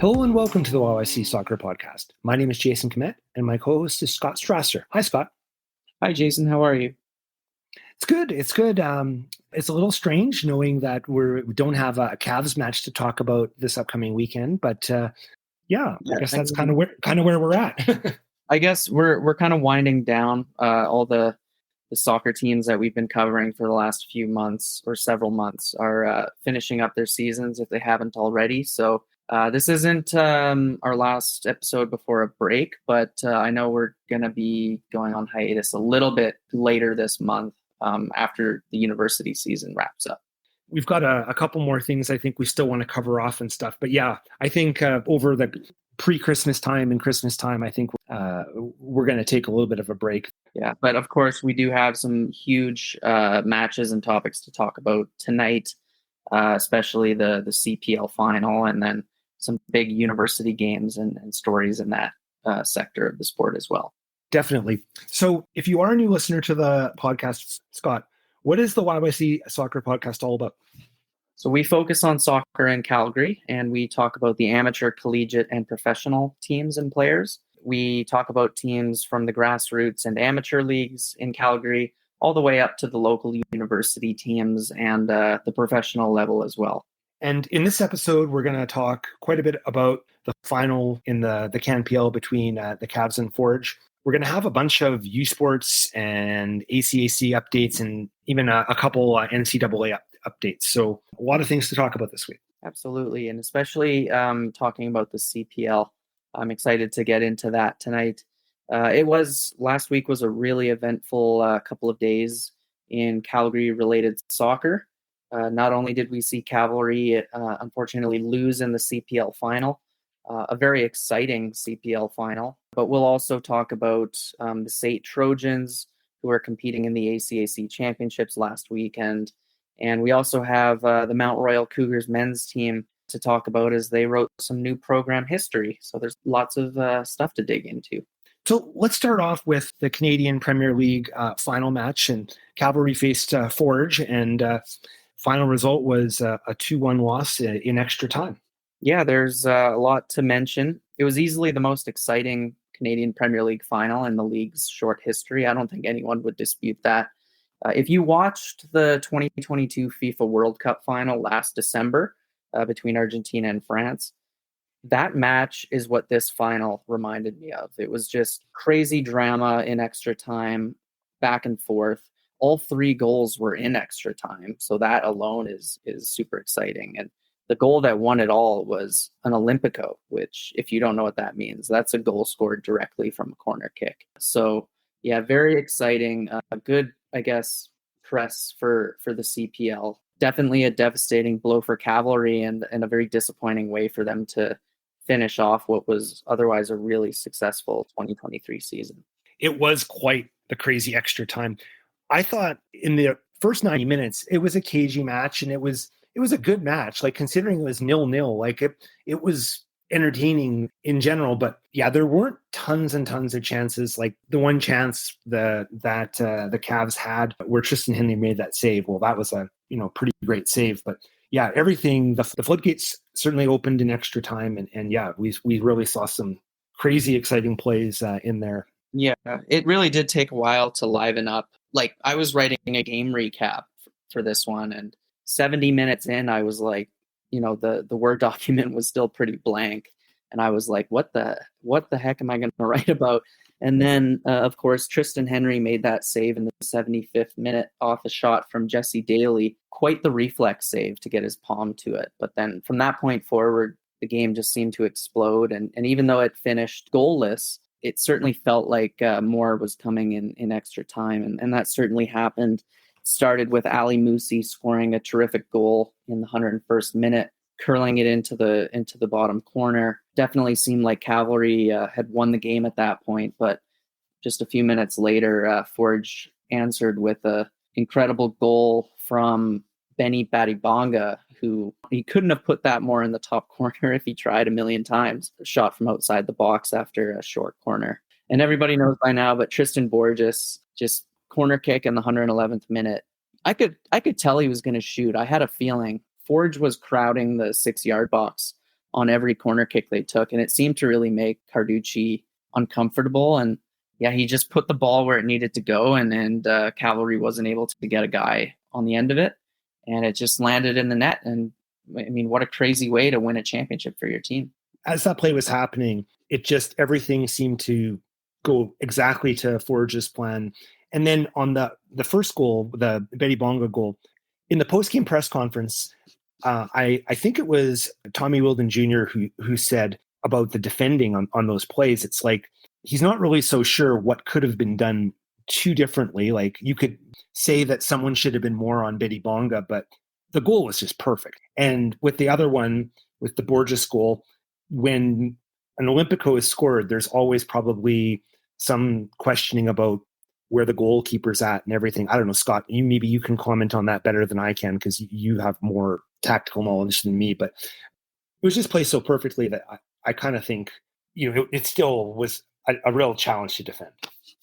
Hello and welcome to the YYC Soccer Podcast. My name is Jason Kmet and my co-host is Scott Strasser. Hi, Scott. Hi, Jason. How are you? It's good. It's a little strange knowing that we don't have a Cavs match to talk about this upcoming weekend, but I guess that's kind of where we're at. I guess we're kind of winding down all the soccer teams that we've been covering for the last few months or several months are finishing up their seasons if they haven't already. So this isn't our last episode before a break, but I know we're going to be going on hiatus a little bit later this month after the university season wraps up. We've got a couple more things I think we still want to cover off and stuff. But yeah, I think over the pre-Christmas time and Christmas time, I think we're going to take a little bit of a break. Yeah, but of course, we do have some huge matches and topics to talk about tonight, especially the CPL final and then some big university games and stories in that sector of the sport as well. Definitely. So if you are a new listener to the podcast, Scott, what is the YYC Soccer Podcast all about? So we focus on soccer in Calgary, and we talk about the amateur, collegiate, and professional teams and players. We talk about teams from the grassroots and amateur leagues in Calgary, all the way up to the local university teams and the professional level as well. And in this episode, we're going to talk quite a bit about the final in the CanPL between the Cavs and Forge. We're going to have a bunch of U Sports and ACAC updates and even a couple NCAA updates. So a lot of things to talk about this week. Absolutely. And especially talking about the CPL. I'm excited to get into that tonight. Last week was a really eventful couple of days in Calgary related soccer. Not only did we see Cavalry unfortunately lose in the CPL final, a very exciting CPL final, but we'll also talk about the SAIT Trojans who are competing in the ACAC championships last weekend. And we also have the Mount Royal Cougars men's team to talk about as they wrote some new program history. So there's lots of stuff to dig into. So let's start off with the Canadian Premier League final match, and Cavalry faced Forge, and final result was a 2-1 loss in extra time. Yeah, there's a lot to mention. It was easily the most exciting Canadian Premier League final in the league's short history. I don't think anyone would dispute that. If you watched the 2022 FIFA World Cup final last December between Argentina and France, that match is what this final reminded me of. It was just crazy drama in extra time, back and forth. All three goals were in extra time, so that alone is super exciting. And the goal that won it all was an Olympico, which, if you don't know what that means, that's a goal scored directly from a corner kick. So, yeah, very exciting. A good, I guess, press for the CPL. Definitely a devastating blow for Cavalry and a very disappointing way for them to finish off what was otherwise a really successful 2023 season. It was quite the crazy extra time. I thought in the first 90 minutes, it was a cagey match, and it was a good match, like considering it was 0-0, like it was entertaining in general. But yeah, there weren't tons and tons of chances. Like the one chance that the Cavs had where Tristan Henry made that save. Well, that was a pretty great save. But yeah, everything, the floodgates certainly opened in extra time, and yeah, we really saw some crazy exciting plays in there. Yeah, it really did take a while to liven up. Like, I was writing a game recap for this one, and 70 minutes in, I was like, the Word document was still pretty blank. And I was like, what the heck am I going to write about? And then, of course, Tristan Henry made that save in the 75th minute off a shot from Jesse Daly. Quite the reflex save to get his palm to it. But then from that point forward, the game just seemed to explode. And even though it finished goalless, it certainly felt like more was coming in extra time. And that certainly happened. It started with Ali Musi scoring a terrific goal in the 101st minute, curling it into the bottom corner. Definitely seemed like Cavalry had won the game at that point. But just a few minutes later, Forge answered with an incredible goal from Benny Badibanga, who he couldn't have put that more in the top corner if he tried a million times. A shot from outside the box after a short corner. And everybody knows by now, but Tristan Borges, just corner kick in the 111th minute. I could tell he was going to shoot. I had a feeling Forge was crowding the 6-yard box on every corner kick they took. And it seemed to really make Carducci uncomfortable. And yeah, he just put the ball where it needed to go. And Cavalry wasn't able to get a guy on the end of it. And it just landed in the net. And I mean, what a crazy way to win a championship for your team. As that play was happening, everything seemed to go exactly to Forge's plan. And then on the first goal, the Betty Bonga goal, in the post-game press conference, I think it was Tommy Wheeldon Jr. who said about the defending on those plays. It's like he's not really so sure what could have been done too differently. Like you could say that someone should have been more on Betty Bonga, but the goal was just perfect. And with the other one, with the Borges goal, when an Olympico is scored, there's always probably some questioning about where the goalkeeper's at and everything. I don't know, Scott, maybe you can comment on that better than I can because you have more tactical knowledge than me, but it was just played so perfectly that I kind of think, it still was a real challenge to defend.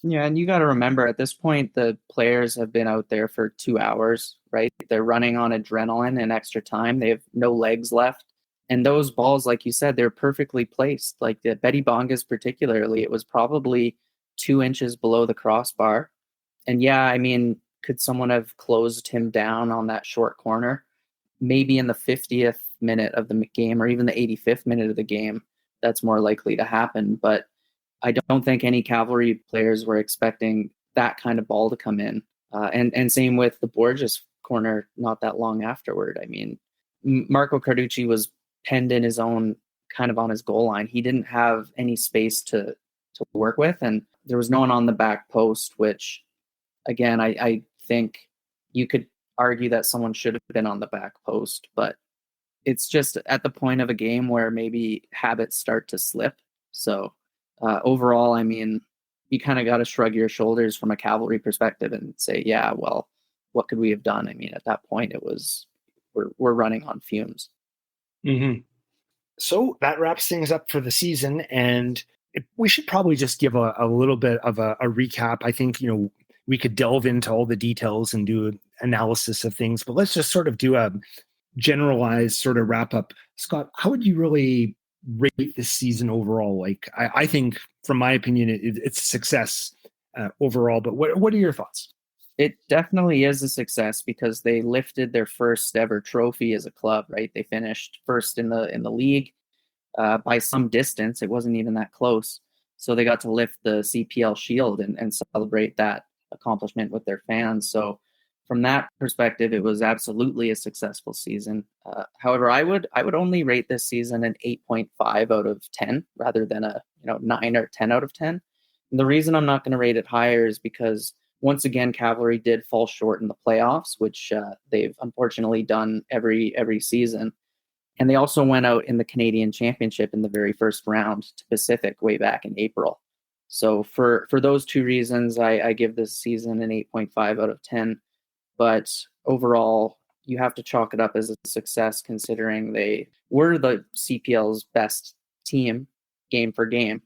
Yeah, and you got to remember at this point, the players have been out there for 2 hours, right? They're running on adrenaline and extra time. They have no legs left. And those balls, like you said, they're perfectly placed. Like the Betty Bongas particularly, it was probably 2 inches below the crossbar. And yeah, I mean, could someone have closed him down on that short corner? Maybe in the 50th minute of the game or even the 85th minute of the game, that's more likely to happen. But I don't think any Cavalry players were expecting that kind of ball to come in. And same with the Borges corner not that long afterward. I mean, Marco Carducci was penned in his own kind of on his goal line. He didn't have any space to work with. And there was no one on the back post, which, again, I think you could argue that someone should have been on the back post. But it's just at the point of a game where maybe habits start to slip. So overall, I mean, you kind of got to shrug your shoulders from a Cavalry perspective and say, yeah, well, what could we have done? I mean, at that point, it was we're running on fumes. Mm-hmm. So that wraps things up for the season, and we should probably just give a little bit of a recap. I think, we could delve into all the details and do an analysis of things, but let's just sort of do a generalized sort of wrap up. Scott, how would you really rate this season overall? Like, I think, from my opinion, it's a success overall, but what are your thoughts? It definitely is a success because they lifted their first ever trophy as a club, right? They finished first in the league by some distance. It wasn't even that close. So they got to lift the CPL shield and celebrate that accomplishment with their fans. So from that perspective, it was absolutely a successful season. However, I would only rate this season an 8.5 out of 10 rather than a 9 or 10 out of 10. And the reason I'm not going to rate it higher is because once again, Cavalry did fall short in the playoffs, which they've unfortunately done every season. And they also went out in the Canadian Championship in the very first round to Pacific way back in April. So for those two reasons, I give this season an 8.5 out of 10. But overall, you have to chalk it up as a success considering they were the CPL's best team game for game.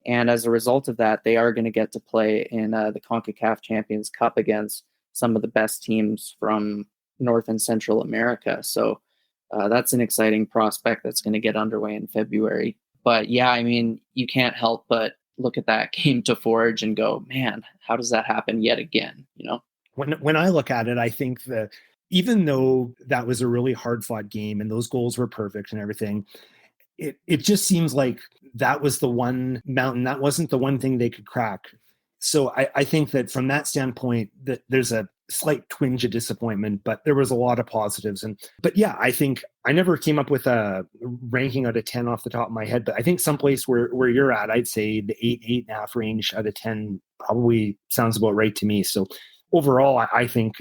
And as a result of that, they are going to get to play in the CONCACAF Champions Cup against some of the best teams from North and Central America. So that's an exciting prospect that's going to get underway in February. But yeah, I mean, you can't help but look at that game to Forge and go, man, how does that happen yet again? When I look at it, I think that even though that was a really hard fought game and those goals were perfect and everything, it just seems like that was the one mountain. That wasn't the one thing they could crack. So I think that from that standpoint, that there's a slight twinge of disappointment, but there was a lot of positives. But yeah, I think I never came up with a ranking out of 10 off the top of my head, but I think someplace where you're at, I'd say the 8.5 range out of 10 probably sounds about right to me. So overall, I think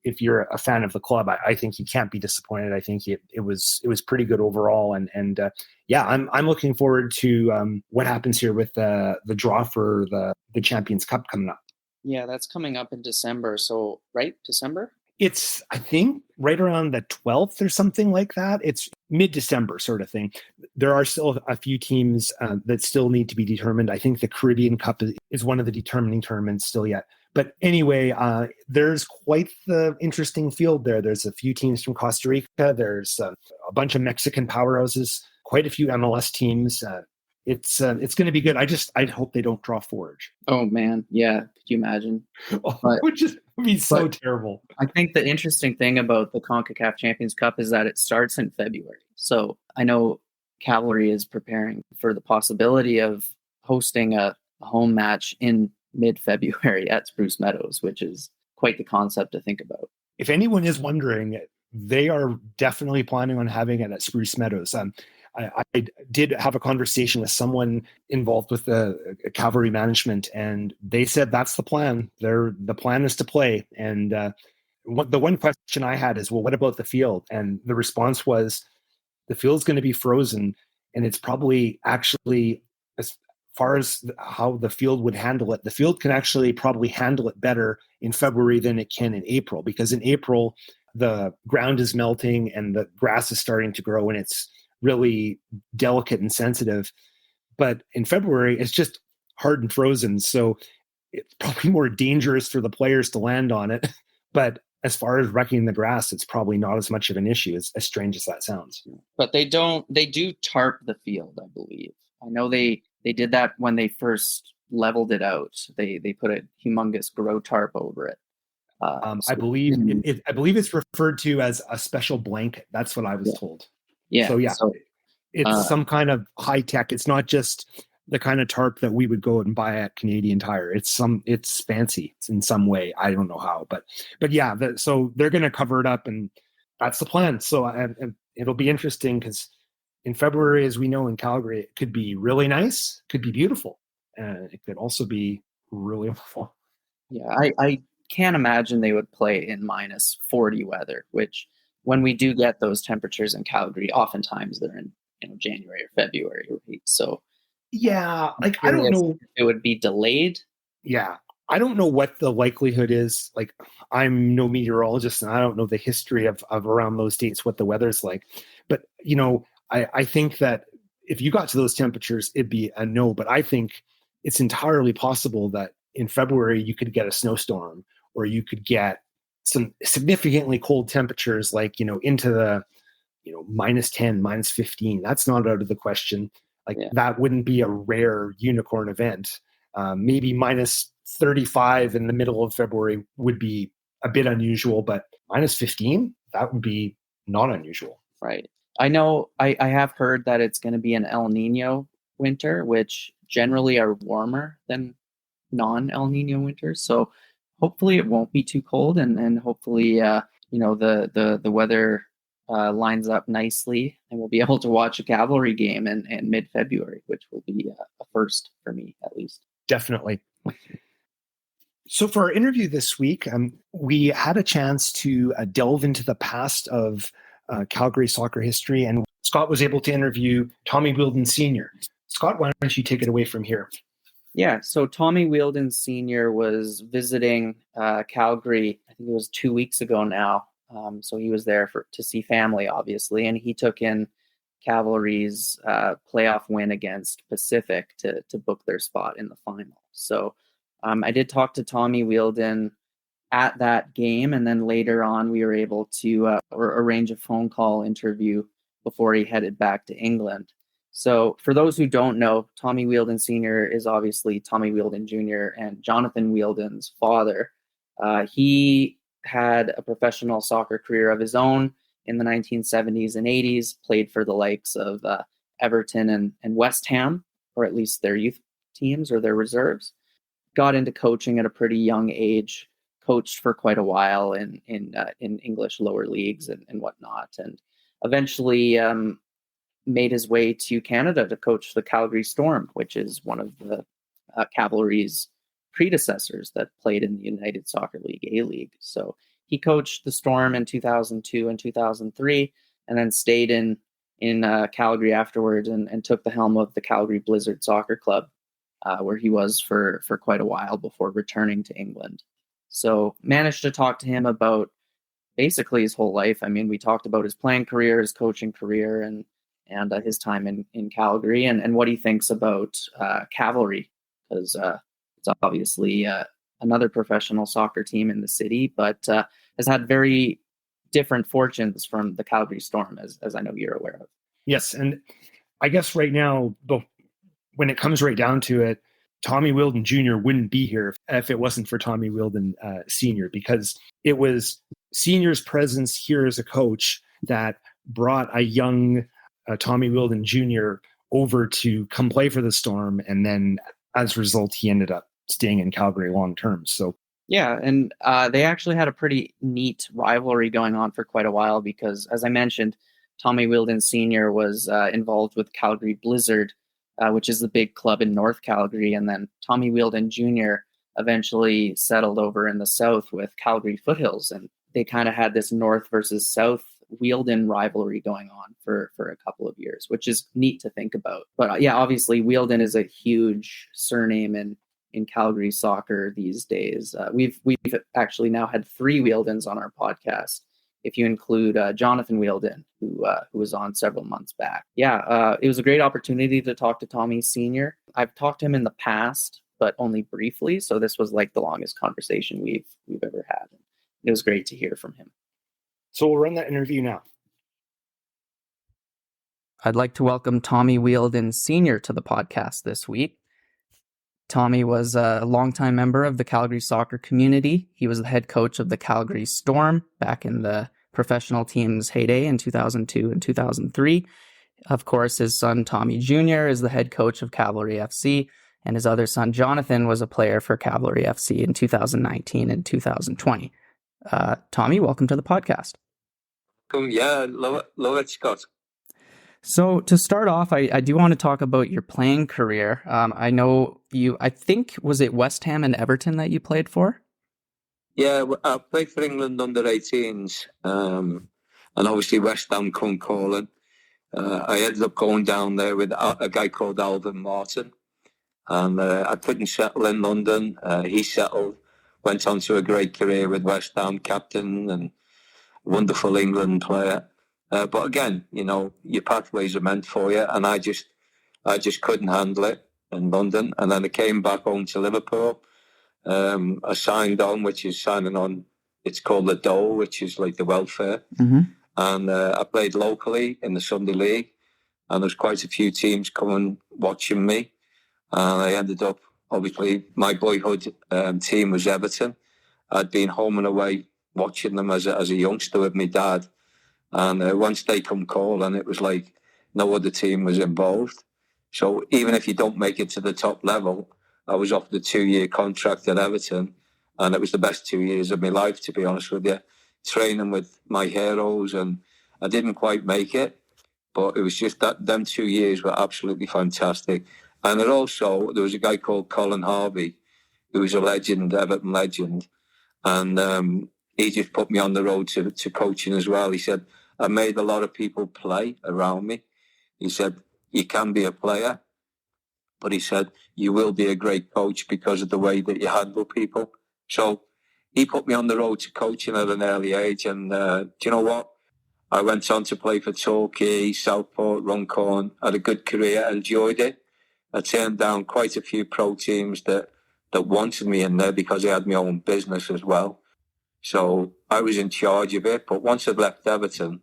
if you're a fan of the club, I think you can't be disappointed. I think it was pretty good overall, and yeah, I'm looking forward to what happens here with the draw for the Champions Cup coming up. Yeah, that's coming up in December. So right, December? It's, I think, right around the 12th or something like that. It's mid-December sort of thing. There are still a few teams that still need to be determined. I think the Caribbean Cup is one of the determining tournaments still yet. But anyway, there's quite the interesting field there. There's a few teams from Costa Rica. There's a bunch of Mexican powerhouses. quite a few MLS teams. It's going to be good. I hope they don't draw Forge. Oh man, yeah. Could you imagine? Which would be so terrible. I think the interesting thing about the CONCACAF Champions Cup is that it starts in February. So I know Cavalry is preparing for the possibility of hosting a home match in mid-February at Spruce Meadows, which is quite the concept to think about. If anyone is wondering, they are definitely planning on having it at Spruce Meadows. I did have a conversation with someone involved with the Cavalry management, and they said that's the plan. The plan is to play. And the one question I had is, well, what about the field? And the response was, the field's going to be frozen, and it's probably actually, as far as how the field would handle it, the field can actually probably handle it better in February than it can in April, because in April, the ground is melting and the grass is starting to grow, and it's really delicate and sensitive. But in February, it's just hard and frozen. So it's probably more dangerous for the players to land on it. But as far as wrecking the grass, it's probably not as much of an issue, as strange as that sounds. But they do tarp the field, I believe. I know they did that when they first leveled it out. They put a humongous grow tarp over it. I believe it's referred to as a special blanket. That's what I was told. Yeah. So it's some kind of high tech. It's not just the kind of tarp that we would go and buy at Canadian Tire. It's fancy. It's in some way. I don't know how, but yeah. So they're going to cover it up, and that's the plan. So it'll be interesting, because in February, as we know, in Calgary, it could be really nice, could be beautiful, and it could also be really awful. Yeah, I can't imagine they would play in minus 40 weather, which when we do get those temperatures in Calgary, oftentimes they're in January or February, right? So yeah, like I don't know, it would be delayed. Yeah, I don't know what the likelihood is. Like, I'm no meteorologist, and I don't know the history of around those dates, what the weather's like. But I think that if you got to those temperatures, it'd be a no. But I think it's entirely possible that in February you could get a snowstorm, or you could get some significantly cold temperatures, like, into the, minus 10, minus 15. That's not out of the question. Like, that wouldn't be a rare unicorn event. Maybe minus 35 in the middle of February would be a bit unusual, but minus 15, that would be not unusual. Right. I know I have heard that it's going to be an El Nino winter, which generally are warmer than non-El Nino winters. So hopefully it won't be too cold, and hopefully, the weather lines up nicely, and we'll be able to watch a Cavalry game in mid-February, which will be a first for me, at least. Definitely. So for our interview this week, we had a chance to delve into the past of Calgary soccer history, and Scott was able to interview Tommy Wheeldon Sr. Scott, why don't you take it away from here? Yeah, so Tommy Wheeldon Sr. was visiting Calgary, I think it was 2 weeks ago now. So he was there to see family, obviously, and he took in Cavalry's playoff win against Pacific to book their spot in the final. So I did talk to Tommy Wheeldon at that game, and then later on we were able to arrange a phone call interview before he headed back to England. So for those who don't know, Tommy Wheeldon Sr. is obviously Tommy Wheeldon Jr. and Jonathan Wheeldon's father. He had a professional soccer career of his own in the 1970s and 80s, played for the likes of Everton and West Ham, or at least their youth teams or their reserves. Got into coaching at a pretty young age, coached for quite a while in English lower leagues and whatnot, and eventually made his way to Canada to coach the Calgary Storm, which is one of the Cavalry's predecessors that played in the United Soccer League A-League. So he coached the Storm in 2002 and 2003, and then stayed in Calgary afterwards and took the helm of the Calgary Blizzard Soccer Club, where he was for quite a while before returning to England. So managed to talk to him about basically his whole life. I mean, we talked about his playing career, his coaching career, and his time in Calgary, and what he thinks about Cavalry, because it's obviously another professional soccer team in the city, but has had very different fortunes from the Calgary Storm, as I know you're aware of. Yes, and I guess right now, when it comes right down to it, Tommy Wheeldon Jr. wouldn't be here if it wasn't for Tommy Wheeldon Sr., because it was Sr.'s presence here as a coach that brought a young Tommy Wheeldon Jr. over to come play for the Storm. And then as a result, he ended up staying in Calgary long term. So yeah, and they actually had a pretty neat rivalry going on for quite a while because, as I mentioned, Tommy Wheeldon Sr. was involved with Calgary Blizzard, which is the big club in North Calgary. And then Tommy Wheeldon Jr. eventually settled over in the South with Calgary Foothills. And they kind of had this North versus South Wheeldon rivalry going on for a couple of years, which is neat to think about. But yeah, obviously Wheeldon is a huge surname in Calgary soccer these days. We've actually now had 3 Wheeldons on our podcast, if you include Jonathan Wheeldon, who was on several months back. Yeah, it was a great opportunity to talk to Tommy Sr. I've talked to him in the past, but only briefly. So this was like the longest conversation we've ever had. It was great to hear from him. So we'll run that interview now. I'd like to welcome Tommy Wheeldon Sr. to the podcast this week. Tommy was a longtime member of the Calgary soccer community. He was the head coach of the Calgary Storm back in the professional team's heyday in 2002 and 2003. Of course, his son Tommy Jr. is the head coach of Cavalry FC, and his other son Jonathan was a player for Cavalry FC in 2019 and 2020. Tommy, welcome to the podcast. Yeah, love it, Scott. So to start off, I do want to talk about your playing career. I know I think, was it West Ham and Everton that you played for? Yeah, I played for England under 18s, and obviously West Ham come calling. I ended up going down there with a guy called Alvin Martin, and I couldn't settle in London. He settled, went on to a great career with West Ham, captain and wonderful England player. But again, your pathways are meant for you, and I just couldn't handle it in London. And then I came back home to Liverpool. I signed on, which is signing on. It's called the Dole, which is like the welfare. Mm-hmm. And I played locally in the Sunday League, and there's quite a few teams coming watching me. And I ended up, obviously, my boyhood team was Everton. I'd been home and away watching them as a youngster with my dad. And once they come calling, it was like no other team was involved. So even if you don't make it to the top level, I was offered a 2-year contract at Everton, and it was the best 2 years of my life, to be honest with you. Training with my heroes, and I didn't quite make it, but it was just that them 2 years were absolutely fantastic. And there was a guy called Colin Harvey, who was a legend, Everton legend, and he just put me on the road to coaching as well. He said, I made a lot of people play around me. He said, you can be a player, but he said, you will be a great coach because of the way that you handle people. So he put me on the road to coaching at an early age. And do you know what? I went on to play for Torquay, Southport, Runcorn, had a good career, enjoyed it. I turned down quite a few pro teams that wanted me in there because I had my own business as well. So I was in charge of it. But once I'd left Everton,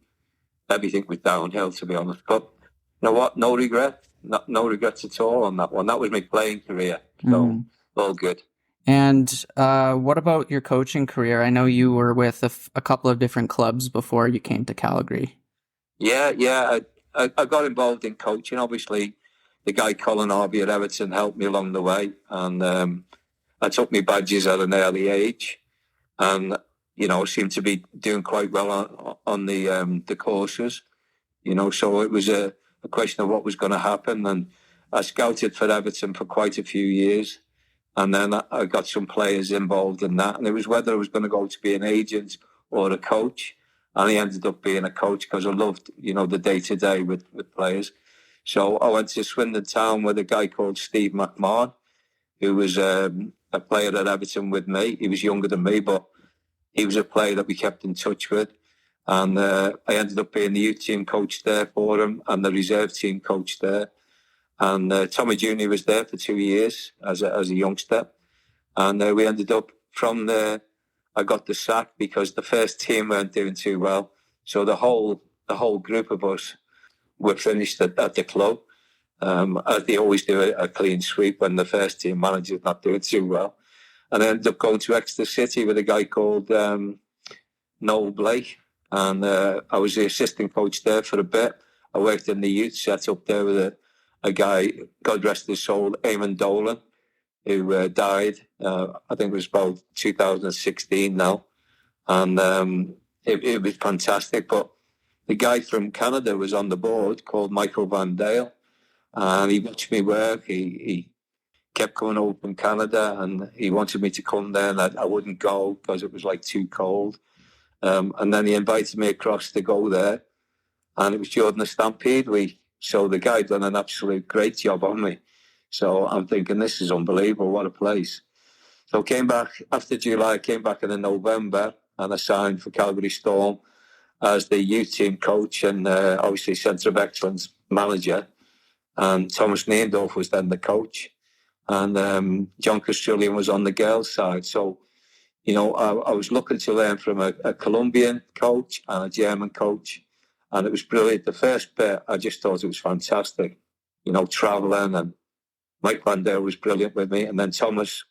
everything was downhill, to be honest. But you know what? No regret. No regrets at all on that one. That was my playing career. So all good. And what about your coaching career? I know you were with a couple of different clubs before you came to Calgary. Yeah. I got involved in coaching. Obviously, the guy Colin Harvey at Everton helped me along the way. And I took my badges at an early age. And, seemed to be doing quite well on the courses. So it was a question of what was going to happen. And I scouted for Everton for quite a few years. And then I got some players involved in that. And it was whether I was going to go to be an agent or a coach. And I ended up being a coach because I loved, the day-to-day with players. So I went to Swindon Town with a guy called Steve McMahon, who was a player at Everton with me. He was younger than me, but he was a player that we kept in touch with. And I ended up being the youth team coach there for him and the reserve team coach there. And Tommy Jr. was there for 2 years as a youngster. And we ended up from there. I got the sack because the first team weren't doing too well. So the whole group of us were finished at the club. as they always do, a clean sweep when the first team manager's not doing too well. And I ended up going to Exeter City with a guy called Noel Blake. And I was the assistant coach there for a bit. I worked in the youth set up there with a guy, God rest his soul, Eamon Dolan, who died. I think it was about 2016 now. And it was fantastic. But the guy from Canada was on the board called Michael Van Dale. And he watched me work. He kept coming over from Canada, and he wanted me to come there, and I wouldn't go because it was like too cold. And then he invited me across to go there, and it was during the Stampede week. So the guy done an absolute great job on me. So I'm thinking, this is unbelievable. What a place. So I came back after July, I came back in November, and I signed for Calgary Storm as the youth team coach and obviously Centre of Excellence manager. And Thomas Neendorf was then the coach. And John Castrillion was on the girls' side. So, you know, I was looking to learn from a Colombian coach and a German coach. And it was brilliant. The first bit, I just thought it was fantastic. You know, travelling, and Mike Van Dale was brilliant with me. And then Thomas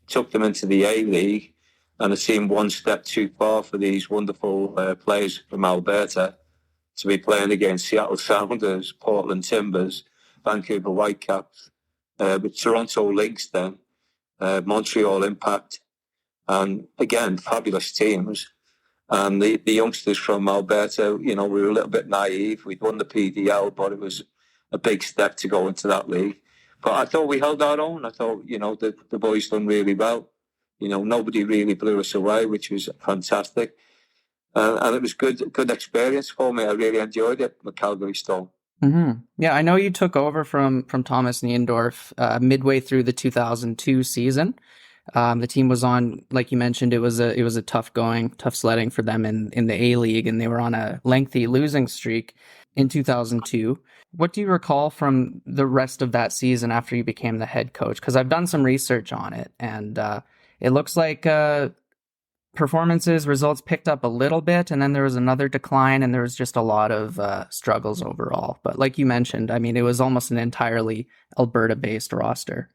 took them into the A-League, and it seemed one step too far for these wonderful players from Alberta to be playing against Seattle Sounders, Portland Timbers, Vancouver Whitecaps, with Toronto Lynx then, Montreal Impact, and again, fabulous teams. And the youngsters from Alberta, you know, we were a little bit naive. We'd won the PDL, but it was a big step to go into that league. But I thought we held our own. I thought, you know, the boys done really well. You know, nobody really blew us away, which was fantastic. And it was good experience for me. I really enjoyed it, the Calgary Storm. Mm-hmm. Yeah, I know you took over from Thomas Neendorf midway through the 2002 season. The team was on, like you mentioned, it was a tough sledding for them in the A-League, and they were on a lengthy losing streak in 2002. What do you recall from the rest of that season after you became the head coach? Because I've done some research on it, and it looks like results picked up a little bit, and then there was another decline, and there was just a lot of struggles overall. But like you mentioned, I mean, it was almost an entirely Alberta-based roster.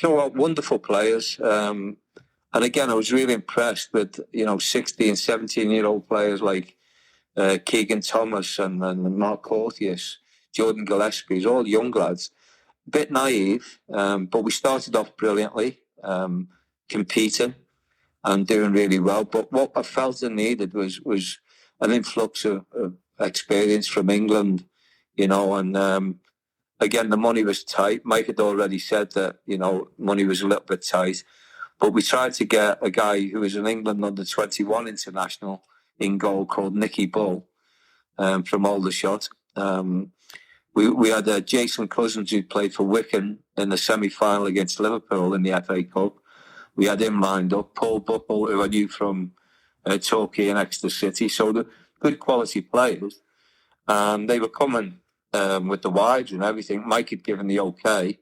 You know what, wonderful players. And again, I was really impressed with, you know, 16, 17-year-old players like Keegan Thomas and Mark Cortius, Jordan Gillespie, all young lads. A bit naive, but we started off brilliantly, competing and doing really well. But what I felt I needed was an influx of experience from England, you know, and again, the money was tight. Mike had already said that, you know, money was a little bit tight. But we tried to get a guy who was an England under-21 international in goal called Nicky Bull from Aldershot. We had Jason Cousins, who played for Wigan in the semi-final against Liverpool in the FA Cup. We had him lined up. Paul Buckle, who I knew from Torquay and Exeter City. So the good quality players. And they were coming with the wides and everything. Mike had given the okay.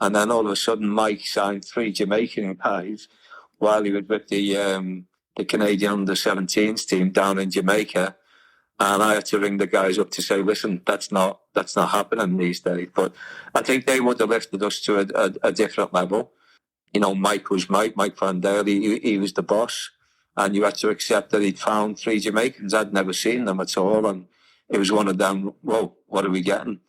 And then all of a sudden, Mike signed 3 Jamaican guys while he was with the Canadian under-17s team down in Jamaica. And I had to ring the guys up to say, listen, that's not happening these days. But I think they would have lifted us to a different level. You know, Mike was Mike Van Dale. He was the boss. And you had to accept that he'd found 3 Jamaicans. I'd never seen them at all. And it was one of them, whoa, what are we getting?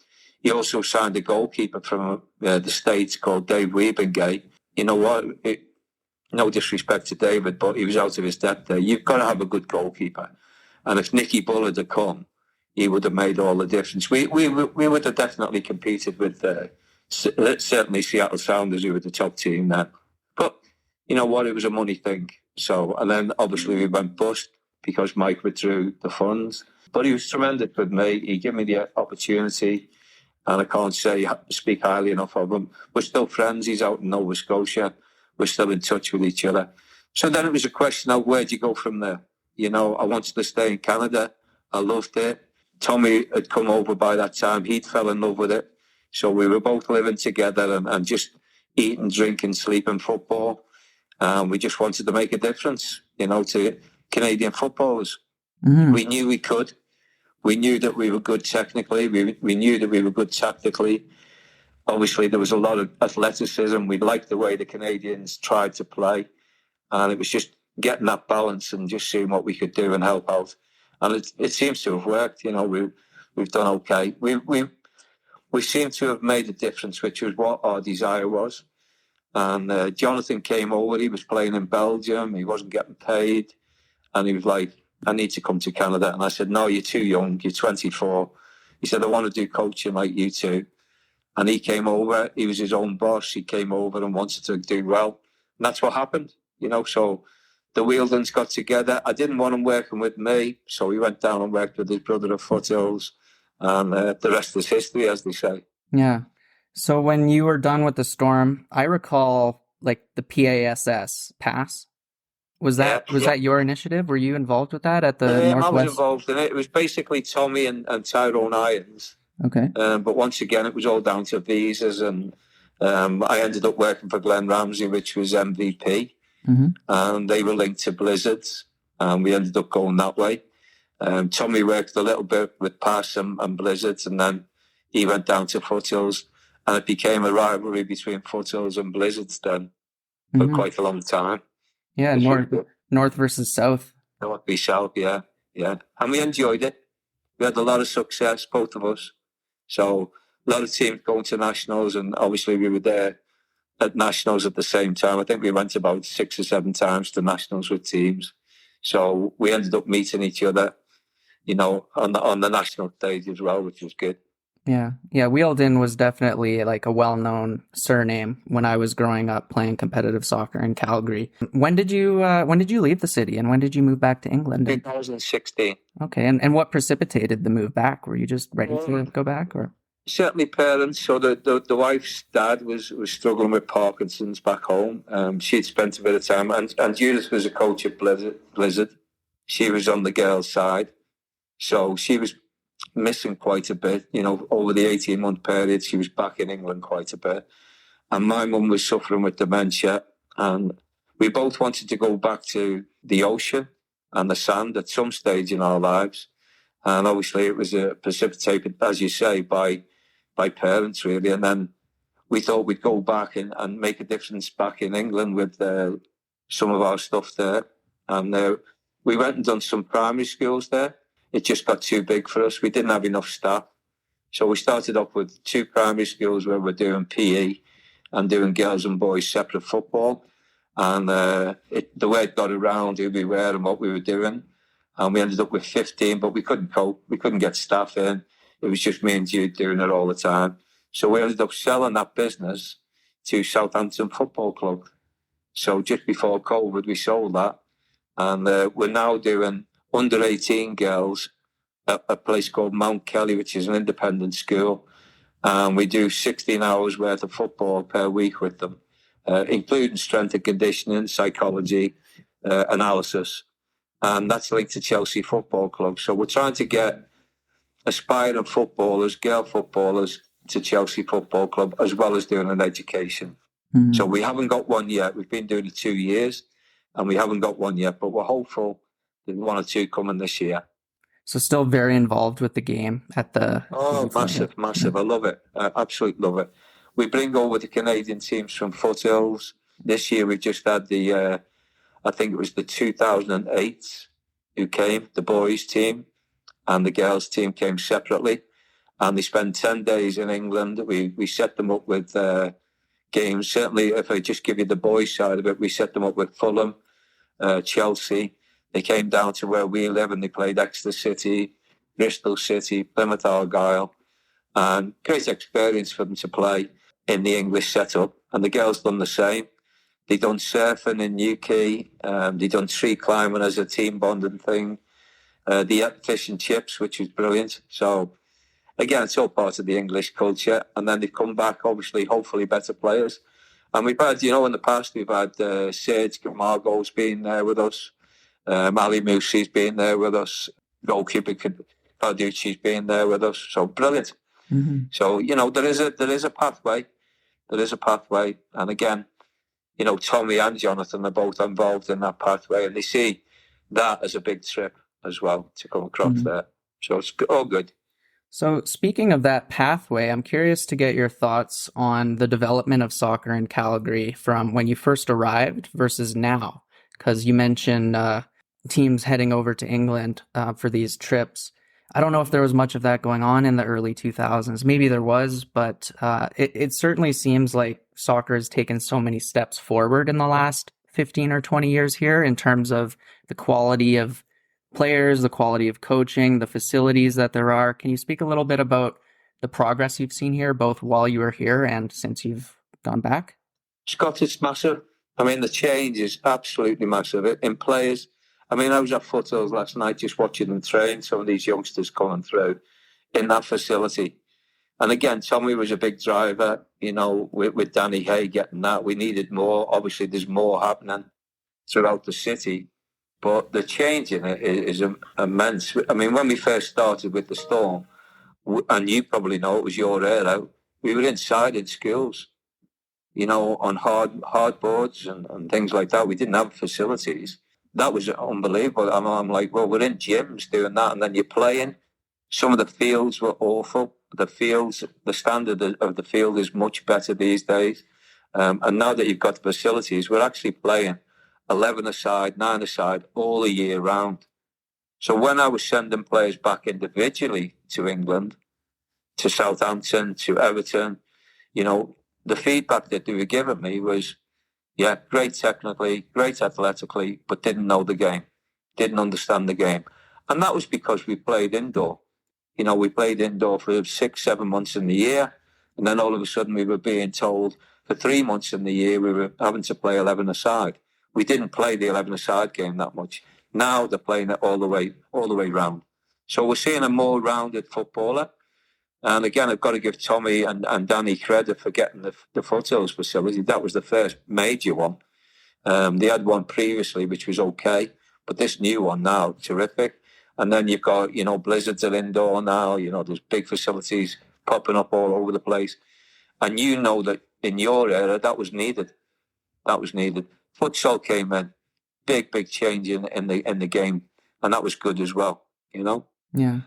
He also signed a goalkeeper from the States called Dave Wiebengate. You know what? No disrespect to David, but he was out of his depth there. You've got to have a good goalkeeper. And if Nicky Bullard had come, he would have made all the difference. We would have definitely competed with certainly Seattle Sounders, who were the top team then. But you know what? It was a money thing. So, and then obviously we went bust because Mike withdrew the funds. But he was tremendous with me. He gave me the opportunity, and I can't speak highly enough of him. We're still friends. He's out in Nova Scotia. We're still in touch with each other. So then it was a question of where'd you go from there? You know, I wanted to stay in Canada. I loved it. Tommy had come over by that time. He'd fell in love with it. So we were both living together and just eating, drinking, sleeping football. We just wanted to make a difference, you know, to Canadian footballers. Mm-hmm. We knew we could. We knew that we were good technically. We knew that we were good tactically. obviously there was a lot of athleticism. We liked the way the Canadians tried to play, and it was just getting that balance and just seeing what we could do and help out. And it seems to have worked. We've done okay. We seem to have made a difference, which was what our desire was. And Jonathan came over. He was playing in Belgium. He wasn't getting paid, and he was like, "I need to come to Canada." And I said, "No, you're too young. You're 24." He said, "I want to do coaching like you two." And he came over. He was his own boss. He came over and wanted to do well. And that's what happened, So the Wheeldons got together. I didn't want him working with me, so he went down and worked with his brother at Foothills. And the rest is history, as they say. Yeah. So when you were done with the Storm, I recall like the PASS pass. Was that your initiative? Were you involved with that at the Northwest? I was involved in it. It was basically Tommy and Tyrone Irons. Okay. But once again, it was all down to visas, and I ended up working for Glenn Ramsay, which was MVP, and they were linked to Blizzards, and we ended up going that way. Tommy worked a little bit with Pass and Blizzards, and then he went down to Foothills, and it became a rivalry between Foothills and Blizzards then for quite a long time. Yeah, North versus South. North v South, yeah. And we enjoyed it. We had a lot of success, both of us. So a lot of teams going to nationals, and obviously we were there at nationals at the same time. I think we went about 6 or 7 times to nationals with teams. So we ended up meeting each other, on the national stage as well, which was good. Yeah. Wheeldon was definitely like a well-known surname when I was growing up playing competitive soccer in Calgary. When did you leave the city, and when did you move back to England? 2016. Okay. And what precipitated the move back? Were you just ready to go back, or? Certainly parents. So the wife's dad was struggling with Parkinson's back home. She'd spent a bit of time, and Judith was a coach at Blizzard. She was on the girls' side. So she was missing quite a bit, over the 18-month period. She was back in England quite a bit. And my mum was suffering with dementia. And we both wanted to go back to the ocean and the sand at some stage in our lives. And obviously it was precipitated, as you say, by parents, really. And then we thought we'd go back and make a difference back in England with some of our stuff there. And we went and done some primary schools there. It just got too big for us. We didn't have enough staff. So we started off with 2 primary schools where we're doing PE and doing girls and boys separate football. And the way it got around who we were and what we were doing. And we ended up with 15, but we couldn't cope. We couldn't get staff in. It was just me and Jude doing it all the time. So we ended up selling that business to Southampton Football Club. So just before COVID, we sold that. And we're now doing under 18 girls at a place called Mount Kelly, which is an independent school. And we do 16 hours worth of football per week with them, including strength and conditioning, psychology, analysis. And that's linked to Chelsea Football Club. So we're trying to get aspiring footballers, girl footballers, to Chelsea Football Club, as well as doing an education. So we haven't got one yet. We've been doing it 2 years, and we haven't got one yet, but we're hopeful there's 1 or 2 coming this year. So still very involved with the game at the... Oh, massive. I love it. I absolutely love it. We bring over the Canadian teams from Foothills. This year we've just had I think it was the 2008 who came, the boys team, and the girls team came separately. And they spent 10 days in England. We set them up with games. Certainly, if I just give you the boys side of it, we set them up with Fulham, Chelsea. They came down to where we live and they played Exeter City, Bristol City, Plymouth Argyle. And great experience for them to play in the English setup. And the girls done the same. They done surfing in UK. They done tree climbing as a team bonding thing. They ate fish and chips, which was brilliant. So, again, it's all part of the English culture. And then they come back, obviously, hopefully better players. And we've had, in the past, we've had Serge Camargo's been there with us. Ali Moussy's been there with us. Goalkeeper Carducci's been there with us. So brilliant. So, there is a pathway. There is a pathway. And again, Tommy and Jonathan are both involved in that pathway, and they see that as a big trip as well to come across there. So it's all good. So speaking of that pathway, I'm curious to get your thoughts on the development of soccer in Calgary from when you first arrived versus now, because you mentioned teams heading over to England for these trips. I don't know if there was much of that going on in the early 2000s. Maybe there was, but it certainly seems like soccer has taken so many steps forward in the last 15 or 20 years here in terms of the quality of players, the quality of coaching, the facilities that there are. Can you speak a little bit about the progress you've seen here, both while you were here and since you've gone back? Scott, it's massive. I mean, the change is absolutely massive in players. I mean, I was at Foothills last night just watching them train, some of these youngsters coming through in that facility. And again, Tommy was a big driver, you know, with Danny Hay getting that. We needed more. Obviously, there's more happening throughout the city. But the change in it is immense. I mean, when we first started with the Storm, and you probably know it was your era, we were inside in schools, you know, on hard boards and things like that. We didn't have facilities. That was unbelievable. I'm like, well, we're in gyms doing that, and then you're playing. Some of the fields were awful. The standard of the field is much better these days. And now that you've got the facilities, we're actually playing 11-a-side, 9-a-side all the year round. So when I was sending players back individually to England, to Southampton, to Everton, you know, the feedback that they were giving me was, yeah, great technically, great athletically, but didn't know the game, didn't understand the game. And that was because we played indoor. You know, we played indoor for 6-7 months in the year. And then all of a sudden we were being told for 3 months in the year we were having to play 11-a-side. We didn't play the 11-a-side game that much. Now they're playing it all the way round. So we're seeing a more rounded footballer. And again, I've got to give Tommy and Danny credit for getting the Foothills facility. That was the first major one. They had one previously, which was okay. But this new one now, terrific. And then you've got, you know, Blizzards are indoor now. You know, there's big facilities popping up all over the place. And you know that in your era, that was needed. That was needed. Futsal came in, big change in the game, and that was good as well. You know. Yeah.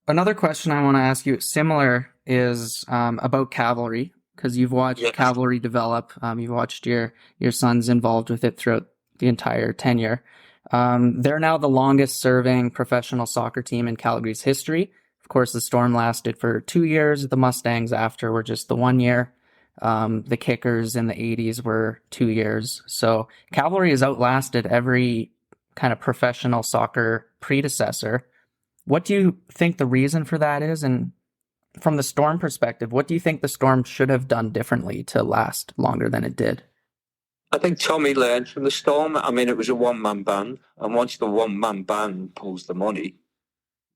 Another question I want to ask you, similar, is about Cavalry, because you've watched Cavalry develop. You've watched your sons involved with it throughout the entire tenure. They're now the longest serving professional soccer team in Calgary's history. Of course, the Storm lasted for 2 years. The Mustangs after were just the 1 year. The Kickers in the 80s were 2 years. So Cavalry has outlasted every kind of professional soccer predecessor. What do you think the reason for that is? And from the Storm perspective, what do you think the Storm should have done differently to last longer than it did? I think Tommy learned from the Storm. I mean, it was a one-man band. And once the one-man band pulls the money,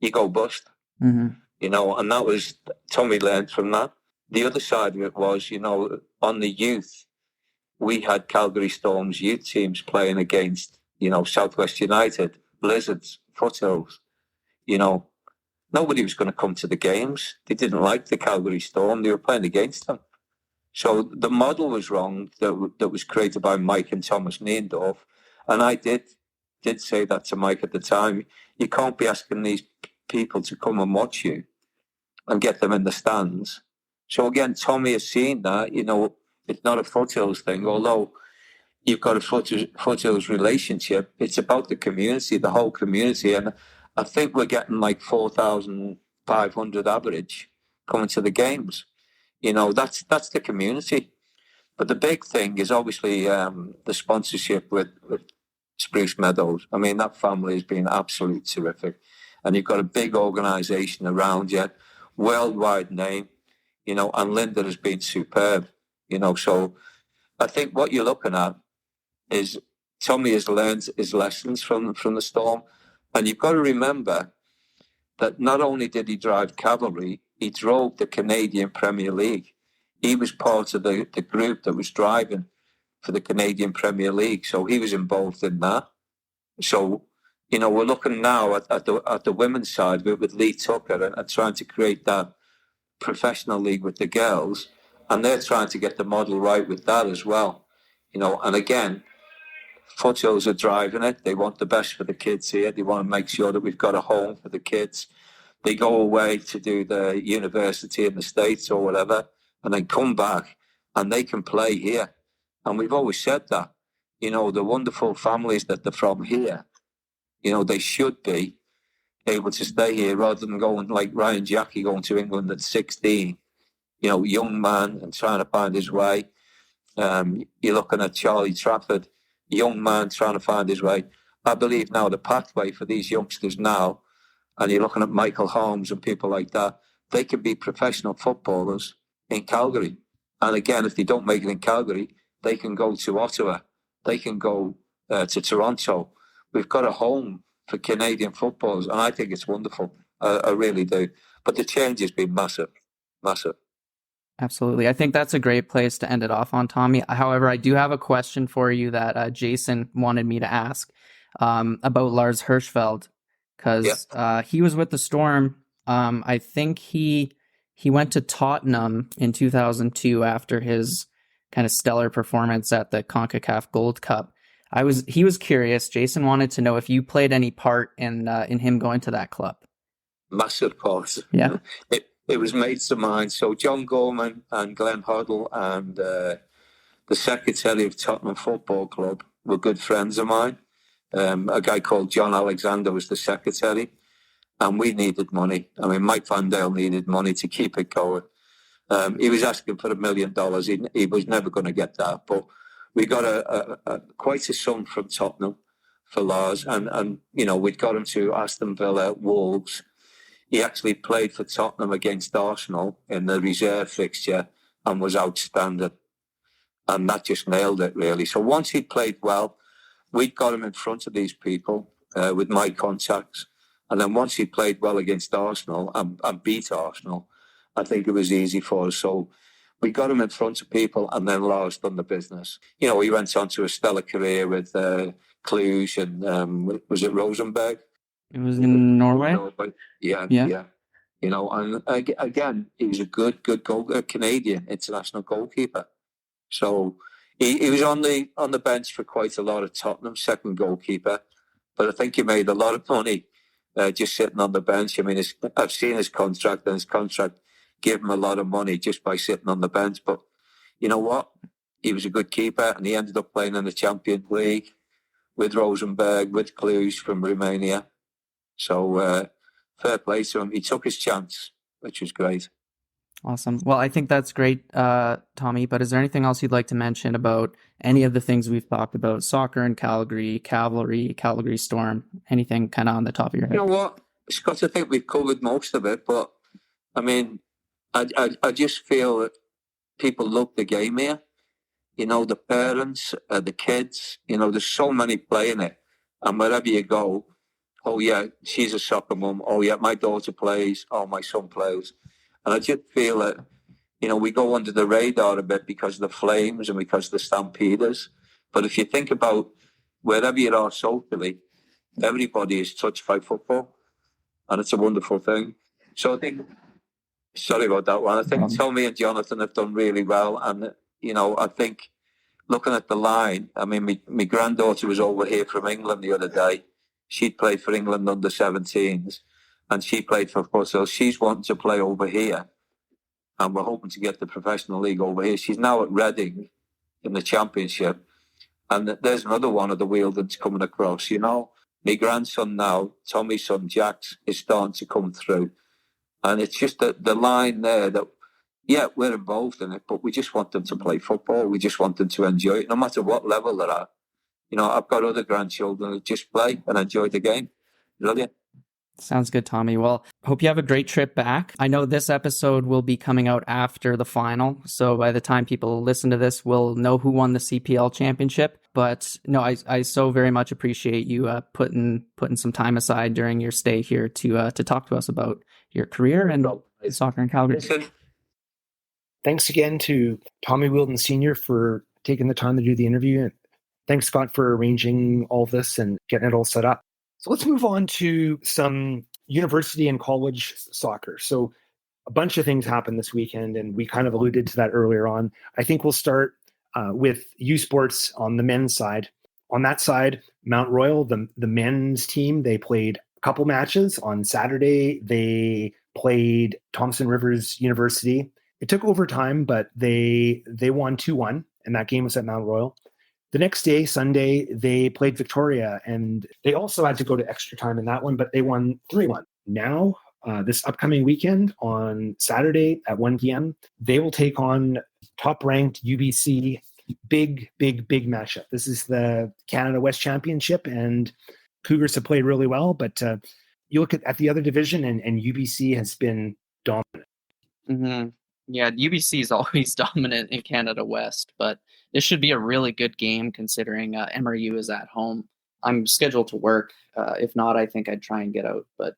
you go bust. Mm-hmm. You know, and that was, Tommy learned from that. The other side of it was, you know, on the youth, we had Calgary Storm's youth teams playing against, you know, Southwest United, Blizzards, Foothills. You know, nobody was going to come to the games. They didn't like the Calgary Storm. They were playing against them. So the model was wrong that was created by Mike and Thomas Neendorf. And I did say that to Mike at the time. You can't be asking these people to come and watch you and get them in the stands. So again, Tommy has seen that, you know, it's not a Foothills thing, although you've got a Foothills relationship. It's about the community, the whole community. And I think we're getting like 4,500 average coming to the games. You know, that's the community. But the big thing is obviously the sponsorship with Spruce Meadows. I mean, that family has been absolutely terrific. And you've got a big organisation around you, worldwide name, you know, and Linda has been superb, you know. So I think what you're looking at is Tommy has learned his lessons from the Storm. And you've got to remember that not only did he drive Cavalry, he drove the Canadian Premier League. He was part of the group that was driving for the Canadian Premier League. So he was involved in that. So, you know, we're looking now at the women's side with Lee Tucker and trying to create that professional league with the girls. And they're trying to get the model right with that as well. You know, and again, Foothills are driving it. They want the best for the kids here. They want to make sure that we've got a home for the kids. They go away to do the university in the States or whatever, and then come back and they can play here. And we've always said that, the wonderful families that they're from here, they should be able to stay here rather than going like Ryan Jackie going to England at 16, young man and trying to find his way. You're looking at Charlie Trafford, young man trying to find his way. I believe now the pathway for these youngsters now, and you're looking at Michael Holmes and people like that, they can be professional footballers in Calgary. And again, if they don't make it in Calgary, they can go to Ottawa. They can go to Toronto. We've got a home for Canadian footballers, and I think it's wonderful. I really do. But the change has been massive, massive. Absolutely. I think that's a great place to end it off on, Tommy. However, I do have a question for you that Jason wanted me to ask about Lars Hirschfeld, because he was with the Storm. I think he went to Tottenham in 2002 after his kind of stellar performance at the CONCACAF Gold Cup. He was curious. Jason wanted to know if you played any part in him going to that club. Massive part. Yeah. It was mates of mine. So John Gorman and Glenn Hoddle and the secretary of Tottenham Football Club were good friends of mine. A guy called John Alexander was the secretary, and we needed money. I mean, Mike Van Dale needed money to keep it going. He was asking for $1 million. He was never going to get that, but we got quite a sum from Tottenham for Lars, and we'd got him to Aston Villa, Wolves. He actually played for Tottenham against Arsenal in the reserve fixture and was outstanding. And that just nailed it, really. So once he played well, we'd got him in front of these people with my contacts. And then once he played well against Arsenal and beat Arsenal, I think it was easy for us. So we got him in front of people, and then Lars done the business. He went on to a stellar career with Cluj and was it Rosenborg? It was in Norway? Yeah. And again, he was a good Canadian international goalkeeper. So he was on the bench for quite a lot of Tottenham, second goalkeeper. But I think he made a lot of money just sitting on the bench. I mean, I've seen his contract, and his contract gave him a lot of money just by sitting on the bench. But you know what? He was a good keeper, and he ended up playing in the Champions League with Rosenborg, with Cluj from Romania. So fair play to him. He took his chance, which was great. Awesome. Well, I think that's great, Tommy, but is there anything else you'd like to mention about any of the things we've talked about? Soccer in Calgary, Cavalry, Calgary Storm, anything kind of on the top of your head? You know what, Scott, I think we've covered most of it, but I mean, I just feel that people love the game here. The parents, the kids, there's so many playing it. And wherever you go, oh yeah, she's a soccer mum. Oh yeah, my daughter plays. Oh, my son plays. And I just feel that, we go under the radar a bit because of the Flames and because of the Stampeders. But if you think about wherever you are socially, everybody is touched by football. And it's a wonderful thing. So I think, sorry about that one. I think Tommy and Jonathan have done really well. And, I think looking at the line, I mean, my granddaughter was over here from England the other day. She'd played for England under 17s. And she played for us, so she's wanting to play over here. And we're hoping to get the professional league over here. She's now at Reading in the championship. And there's another one of the Wheeldons coming across, My grandson now, Tommy's son, Jax, is starting to come through. And it's just the line there that, yeah, we're involved in it, but we just want them to play football. We just want them to enjoy it, no matter what level they're at. I've got other grandchildren that just play and enjoy the game. Brilliant. Sounds good, Tommy. Well, hope you have a great trip back. I know this episode will be coming out after the final, so by the time people listen to this, we'll know who won the CPL championship. But no, I so very much appreciate you putting some time aside during your stay here to talk to us about your career and soccer in Calgary. Thanks again to Tommy Wheeldon Sr. for taking the time to do the interview. And thanks, Scott, for arranging all this and getting it all set up. So let's move on to some university and college soccer. So a bunch of things happened this weekend, and we kind of alluded to that earlier on. I think we'll start with U Sports on the men's side. On that side, Mount Royal, the men's team, they played a couple matches. On Saturday, they played Thompson Rivers University. It took overtime, but they won 2-1, and that game was at Mount Royal. The next day, Sunday, they played Victoria, and they also had to go to extra time in that one, but they won 3-1. Now, this upcoming weekend on Saturday at 1 p.m., they will take on top-ranked UBC. Big matchup. This is the Canada West Championship, and Cougars have played really well, but you look at the other division, and UBC has been dominant. Mm-hmm. Yeah, UBC is always dominant in Canada West, but this should be a really good game considering MRU is at home. I'm scheduled to work. If not, I think I'd try and get out. But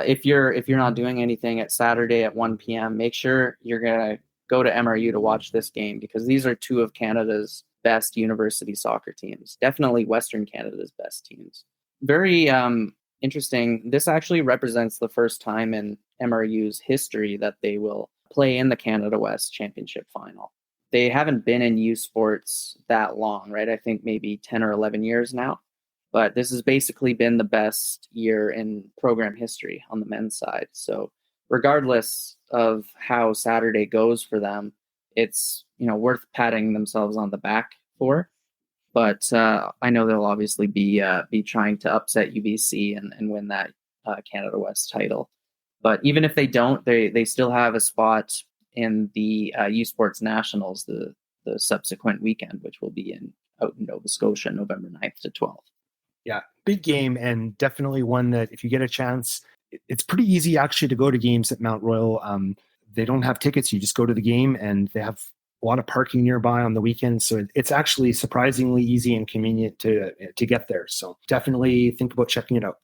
if you're not doing anything at Saturday at 1 p.m., make sure you're gonna go to MRU to watch this game, because these are two of Canada's best university soccer teams. Definitely Western Canada's best teams. Very interesting. This actually represents the first time in MRU's history that they will play in the Canada West Championship final. They haven't been in U Sports that long, right? I think maybe 10 or 11 years now. But this has basically been the best year in program history on the men's side. So regardless of how Saturday goes for them, it's worth patting themselves on the back for. But I know they'll obviously be trying to upset UBC and win that Canada West title. But even if they don't, they still have a spot in the U Sports Nationals the subsequent weekend, which will be out in Nova Scotia, November 9th to 12th. Yeah, big game, and definitely one that if you get a chance, it's pretty easy actually to go to games at Mount Royal. They don't have tickets. You just go to the game, and they have a lot of parking nearby on the weekends. So it's actually surprisingly easy and convenient to get there. So definitely think about checking it out.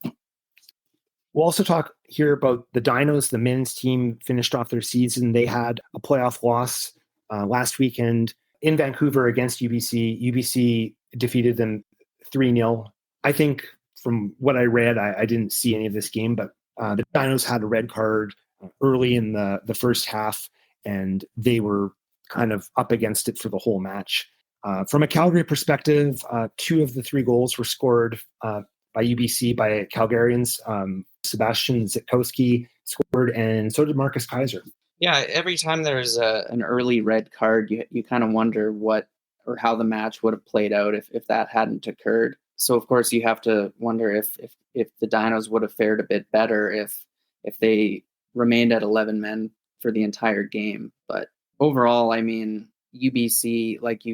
We'll also talk here about the Dinos. The men's team finished off their season. They had a playoff loss last weekend in Vancouver against UBC. UBC defeated them 3-0. I think from what I read, I didn't see any of this game, but the Dinos had a red card early in the first half, and they were kind of up against it for the whole match. From a Calgary perspective, 2 of the 3 goals were scored by UBC, by Calgarians. Sebastian Zitkowski scored, and so did Marcus Kaiser. Yeah, every time there's an early red card, you kind of wonder what or how the match would have played out if that hadn't occurred. So of course you have to wonder if the Dinos would have fared a bit better if they remained at 11 men for the entire game. But overall, I mean, UBC, like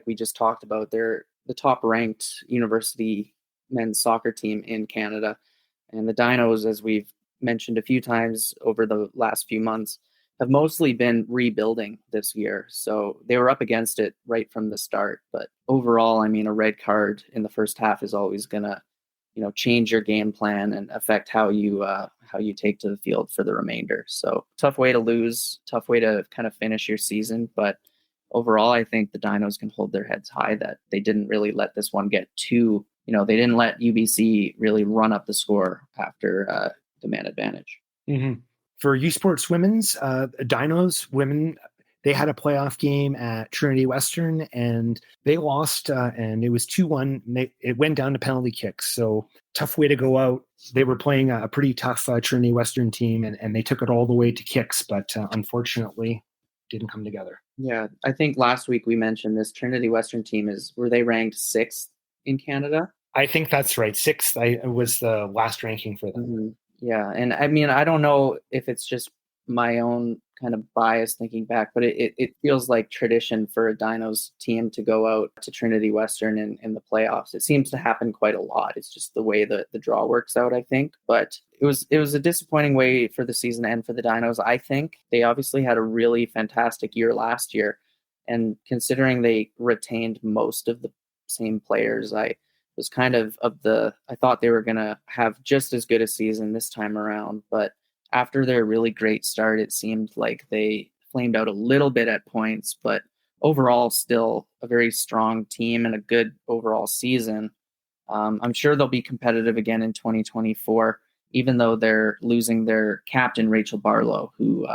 we just talked about, they're the top ranked university men's soccer team in Canada. And the Dinos, as we've mentioned a few times over the last few months, have mostly been rebuilding this year. So they were up against it right from the start. But overall, I mean, a red card in the first half is always going to, change your game plan and affect how you take to the field for the remainder. So tough way to lose, tough way to kind of finish your season. But overall, I think the Dinos can hold their heads high that they didn't really let this one get too, they didn't let UBC really run up the score after the man advantage. Mm-hmm. For U Sports Women's, Dinos women, they had a playoff game at Trinity Western, and they lost, and it was 2-1. It went down to penalty kicks, so tough way to go out. They were playing a pretty tough Trinity Western team, and they took it all the way to kicks, but unfortunately didn't come together. Yeah, I think last week we mentioned this Trinity Western team were they ranked 6th in Canada? I think that's right. 6th was the last ranking for them. Mm-hmm. Yeah, and I mean, I don't know if it's just my own kind of bias thinking back, but it feels like tradition for a Dinos team to go out to Trinity Western in the playoffs. It seems to happen quite a lot. It's just the way the draw works out, I think. But it was a disappointing way for the season to end for the Dinos. I think they obviously had a really fantastic year last year, and considering they retained most of the same players, I was kind of I thought they were going to have just as good a season this time around. But after their really great start, it seemed like they flamed out a little bit at points, but overall still a very strong team and a good overall season. I'm sure they'll be competitive again in 2024, even though they're losing their captain, Rachel Barlow, who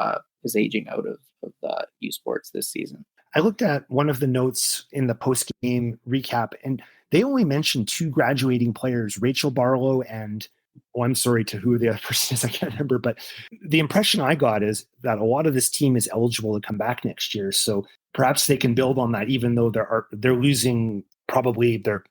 is aging out of U Sports this season. I looked at one of the notes in the post-game recap, and they only mentioned 2 graduating players, Rachel Barlow and well, I'm sorry to who the other person is, I can't remember, but the impression I got is that a lot of this team is eligible to come back next year. So perhaps they can build on that, even though they're losing probably their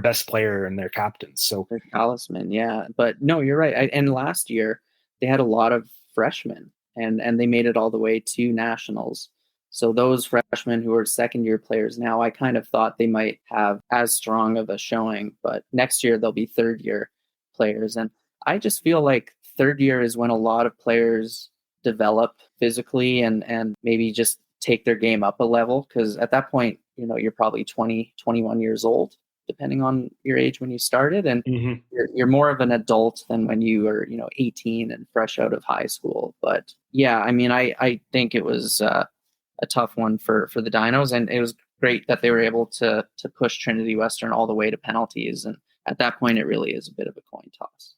best player and their captain. So their talisman, yeah. But no, you're right. And last year they had a lot of freshmen, and they made it all the way to nationals. So those freshmen who are second-year players now, I kind of thought they might have as strong of a showing, but next year they'll be third-year players. And I just feel like third year is when a lot of players develop physically and maybe just take their game up a level, because at that point, you're probably 20, 21 years old, depending on your age when you started. And you're more of an adult than when you were, 18 and fresh out of high school. But yeah, I mean, I think it was a tough one for the Dinos, and it was great that they were able to push Trinity Western all the way to penalties. And at that point, it really is a bit of a coin toss.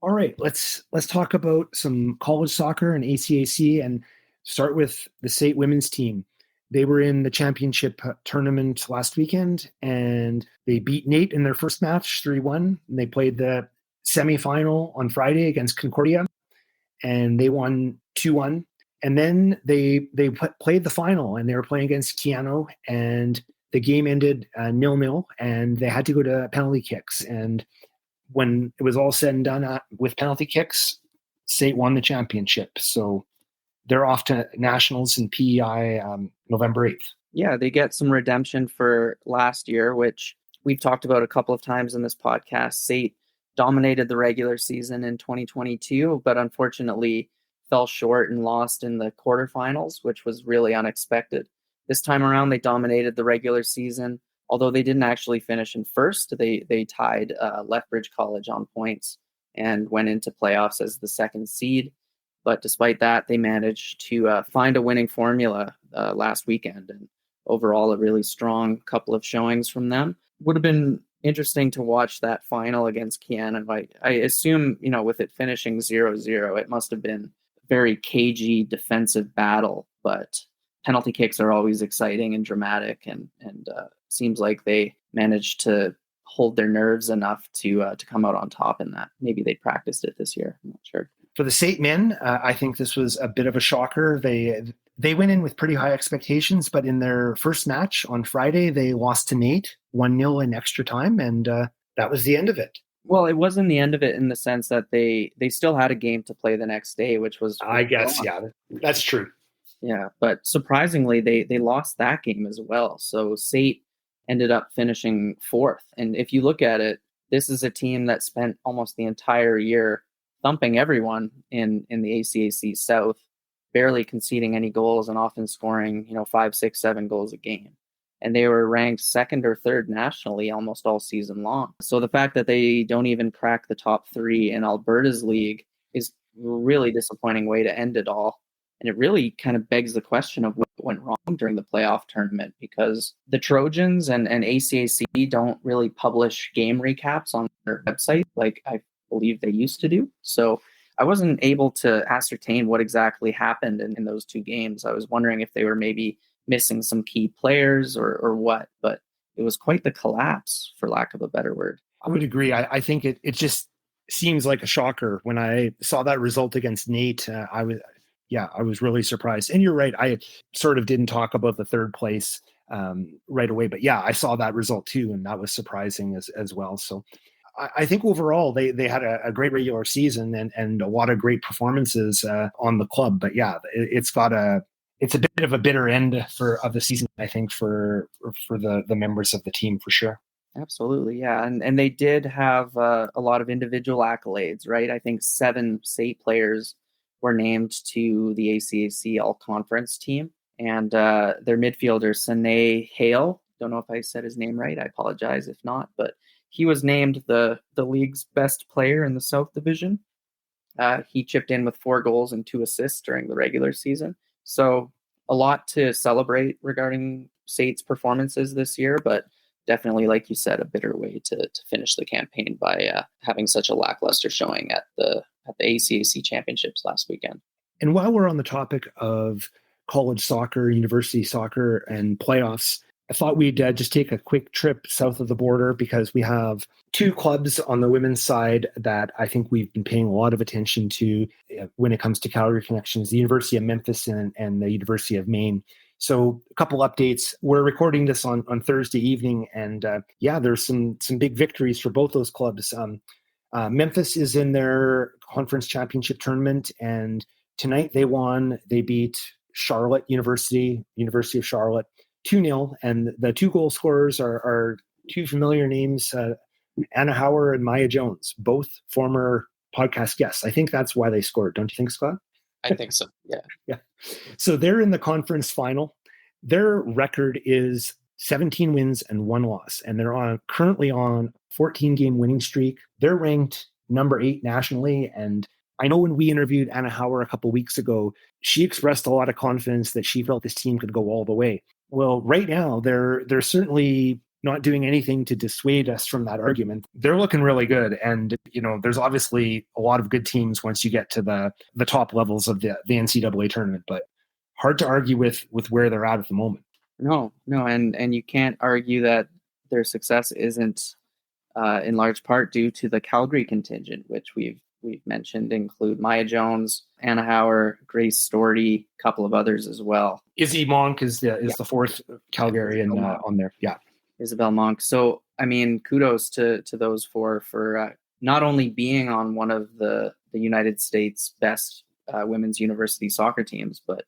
All right, let's talk about some college soccer and ACAC, and start with the SAIT women's team. They were in the championship tournament last weekend, and they beat NAIT in their first match 3-1. And they played the semifinal on Friday against Concordia, and they won 2-1. And then they played the final, and they were playing against Keano, and the game ended 0-0, and they had to go to penalty kicks. And when it was all said and done with penalty kicks, SAIT won the championship. So they're off to nationals in PEI November 8th. Yeah, they get some redemption for last year, which we've talked about a couple of times in this podcast. SAIT dominated the regular season in 2022, but unfortunately fell short and lost in the quarterfinals, which was really unexpected. This time around, they dominated the regular season, although they didn't actually finish in first. They tied Lethbridge College on points and went into playoffs as the second seed. But despite that, they managed to find a winning formula last weekend. And overall, a really strong couple of showings from them. Would have been interesting to watch that final against Keanu. I assume, with it finishing 0-0, it must have been a very cagey defensive battle. But penalty kicks are always exciting and dramatic, and seems like they managed to hold their nerves enough to come out on top in that. Maybe they practiced it this year. I'm not sure. For the SAIT men, I think this was a bit of a shocker. They went in with pretty high expectations, but in their first match on Friday, they lost to NAIT 1-0 in extra time, and that was the end of it. Well, it wasn't the end of it in the sense that they still had a game to play the next day, which was... I guess, yeah, that's true. Yeah, but surprisingly, they lost that game as well. So SAIT ended up finishing fourth. And if you look at it, this is a team that spent almost the entire year thumping everyone in the ACAC South, barely conceding any goals and often scoring, 5, 6, 7 goals a game. And they were ranked second or third nationally almost all season long. So the fact that they don't even crack the top 3 in Alberta's league is a really disappointing way to end it all. And it really kind of begs the question of what went wrong during the playoff tournament, because the Trojans and ACAC don't really publish game recaps on their website like I believe they used to do. So I wasn't able to ascertain what exactly happened in those two games. I was wondering if they were maybe missing some key players or what, but it was quite the collapse, for lack of a better word. I would agree. I think it just seems like a shocker. When I saw that result against NAIT, I was really surprised. And you're right, I sort of didn't talk about the third place right away, but yeah, I saw that result too, and that was surprising as well. So I think overall they had a great regular season and a lot of great performances on the club. But yeah, it's a bit of a bitter end of the season, I think, for the members of the team, for sure. Absolutely, yeah, and they did have a lot of individual accolades, right? I think 7 SAIT players were named to the ACAC All-Conference team, and their midfielder Sine Hale, don't know if I said his name right, I apologize if not, but he was named the league's best player in the South Division. He chipped in with 4 goals and 2 assists during the regular season. So a lot to celebrate regarding SAIT's performances this year, but definitely, like you said, a bitter way to finish the campaign by having such a lackluster showing at the ACAC Championships last weekend. And while we're on the topic of college soccer, university soccer, and playoffs, I thought we'd just take a quick trip south of the border because we have two clubs on the women's side that I think we've been paying a lot of attention to when it comes to Calgary connections, the University of Memphis and the University of Maine. So a couple updates. We're recording this on Thursday evening, and there's some big victories for both those clubs. Memphis is in their conference championship tournament, and tonight they won. They beat Charlotte University of Charlotte, 2-0, and the two goal scorers are two familiar names, Anna Hauer and Maya Jones, both former podcast guests. I think that's why they scored. Don't you think, Scott? I think so. Yeah. Yeah. So they're in the conference final. Their record is 17 wins and 1 loss, and they're currently on 14-game winning streak. They're ranked number 8 nationally, and I know when we interviewed Anna Hauer a couple of weeks ago, she expressed a lot of confidence that she felt this team could go all the way. Well, right now, they're certainly not doing anything to dissuade us from that argument. They're looking really good. And, there's obviously a lot of good teams once you get to the top levels of the NCAA tournament, but hard to argue with where they're at the moment. No. And you can't argue that their success isn't in large part due to the Calgary contingent, which we've mentioned include Maya Jones, Anna Hauer, Grace Storty, a couple of others as well. Izzy Monk is the fourth Calgarian on there. Yeah. Isabel Monk. So, I mean, kudos to those four for not only being on one of the United States' best women's university soccer teams, but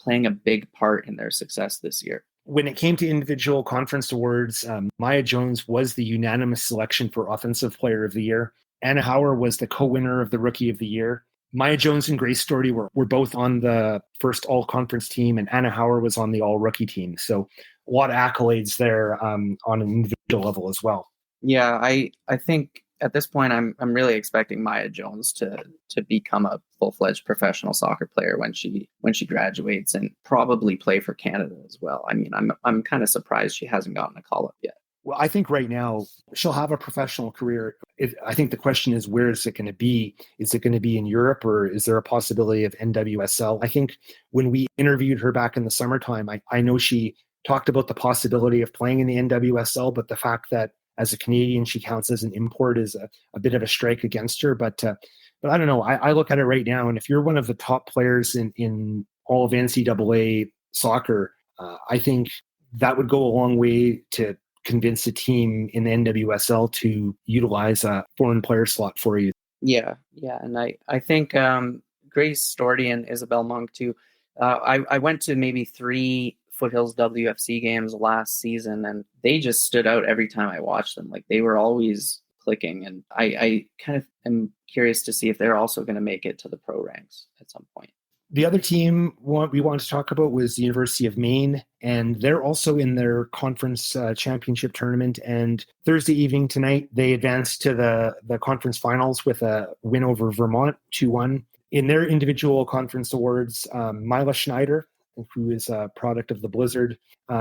playing a big part in their success this year. When it came to individual conference awards, Maya Jones was the unanimous selection for Offensive Player of the Year. Anna Hauer was the co-winner of the Rookie of the Year. Maya Jones and Grace Storty were both on the first all-conference team, and Anna Hauer was on the all-rookie team. So a lot of accolades there on an individual level as well. Yeah, I think at this point I'm really expecting Maya Jones to become a full-fledged professional soccer player when she graduates, and probably play for Canada as well. I mean, I'm kind of surprised she hasn't gotten a call-up yet. Well, I think right now she'll have a professional career. I think the question is, where is it going to be? Is it going to be in Europe, or is there a possibility of NWSL? I think when we interviewed her back in the summertime, I know she talked about the possibility of playing in the NWSL, but the fact that as a Canadian she counts as an import is a bit of a strike against her. But I don't know. I look at it right now, and if you're one of the top players in all of NCAA soccer, I think that would go a long way to convince a team in the NWSL to utilize a foreign player slot for you. Yeah. And I think Grace Storty and Isabel Monk too. I went to maybe 3 Foothills WFC games last season, and they just stood out every time I watched them. Like, they were always clicking, and I kind of am curious to see if they're also going to make it to the pro ranks at some point. The other team we wanted to talk about was the University of Maine, and they're also in their conference championship tournament. And Thursday evening tonight, they advanced to the conference finals with a win over Vermont, 2-1. In their individual conference awards, Mila Schneider, who is a product of the Blizzard,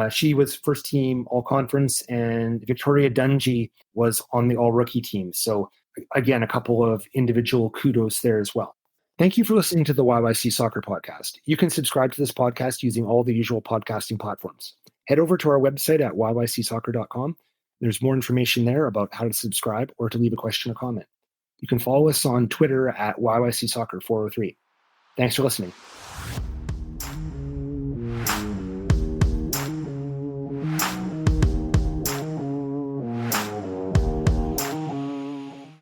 she was first team all-conference, and Victoria Dungy was on the all-rookie team. So again, a couple of individual kudos there as well. Thank you for listening to the YYC Soccer Podcast. You can subscribe to this podcast using all the usual podcasting platforms. Head over to our website at yycsoccer.com. There's more information there about how to subscribe or to leave a question or comment. You can follow us on Twitter at YYC Soccer 403. Thanks for listening.